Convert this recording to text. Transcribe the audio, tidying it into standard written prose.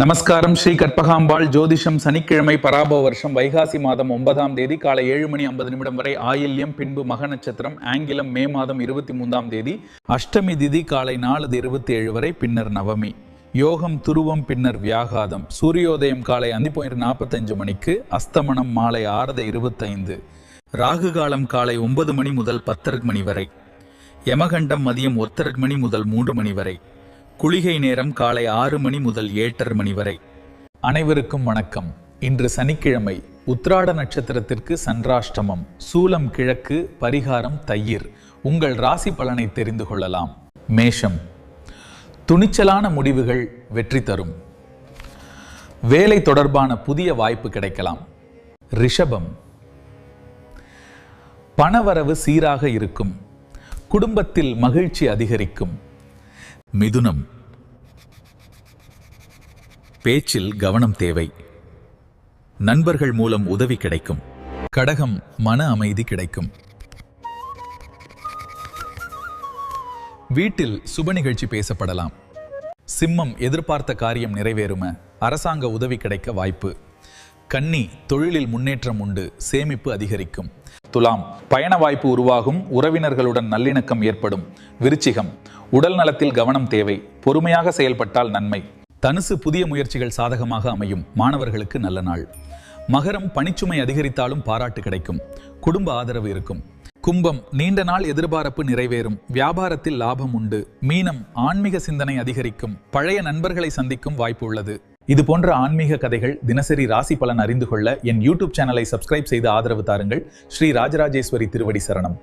நமஸ்காரம். ஸ்ரீ கற்பகாம்பாள் ஜோதிஷம். சனிக்கிழமை பராபவ வருஷம் வைகாசி மாதம் 9ஆம் தேதி காலை 7:50 வரை ஆயில்யம், பின்பு மக நட்சத்திரம், ஆங்கிலம் மே மாதம் 23ஆம் தேதி, அஷ்டமி திதி காலை 4:27 வரை, பின்னர் நவமி, யோகம் துருவம், பின்னர் வியாகாதம், சூரியோதயம் காலை 5:45 மணிக்கு, அஸ்தமனம் மாலை 6:25, ராகு காலம் காலை 9 மணி முதல் 10 மணி வரை, யமகண்டம் மதியம் 1 மணி முதல் 3 மணி வரை, குளிகை நேரம் காலை 6 மணி முதல் 7:30 மணி வரை. அனைவருக்கும் வணக்கம். இன்று சனிக்கிழமை. உத்திராட நட்சத்திரத்திற்கு சந்திராஷ்டமம். சூலம் கிழக்கு. பரிகாரம் தயிர். உங்கள் ராசி பலனை தெரிந்து கொள்ளலாம். மேஷம். துணிச்சலான முடிவுகள் வெற்றி தரும். வேலை தொடர்பான புதிய வாய்ப்பு கிடைக்கலாம். ரிஷபம். பணவரவு சீராக இருக்கும். குடும்பத்தில் மகிழ்ச்சி அதிகரிக்கும். மிதுனம். பேச்சில் கவனம் தேவை. நண்பர்கள் மூலம் உதவி கிடைக்கும். கடகம். மன அமைதி கிடைக்கும். வீட்டில் சுப நிகழ்ச்சி பேசப்படலாம். சிம்மம். எதிர்பார்த்த காரியம் நிறைவேறும. அரசாங்க உதவி கிடைக்க வாய்ப்பு. கன்னி. தொழிலில் முன்னேற்றம் உண்டு. சேமிப்பு அதிகரிக்கும். துலாம். பயண வாய்ப்பு உருவாகும். உறவினர்களுடன் நல்லிணக்கம் ஏற்படும். விருச்சிகம். உடல் நலத்தில் கவனம் தேவை. பொறுமையாக செயல்பட்டால் நன்மை. தனுசு. புதிய முயற்சிகள் சாதகமாக அமையும். மாணவர்களுக்கு நல்ல நாள். மகரம். பணிச்சுமை அதிகரித்தாலும் பாராட்டு கிடைக்கும். குடும்ப ஆதரவு இருக்கும். கும்பம். நீண்ட நாள் எதிர்பார்ப்பு நிறைவேறும். வியாபாரத்தில் லாபம் உண்டு. மீனம். ஆன்மீக சிந்தனை அதிகரிக்கும். பழைய நண்பர்களை சந்திக்கும் வாய்ப்பு உள்ளது. இது போன்ற ஆன்மீக கதைகள் தினசரி ராசி பலன் அறிந்து கொள்ள என் யூடியூப் சேனலை சப்ஸ்கிரைப் செய்து ஆதரவு தாருங்கள். ஸ்ரீ ராஜராஜேஸ்வரி திருவடி சரணம்.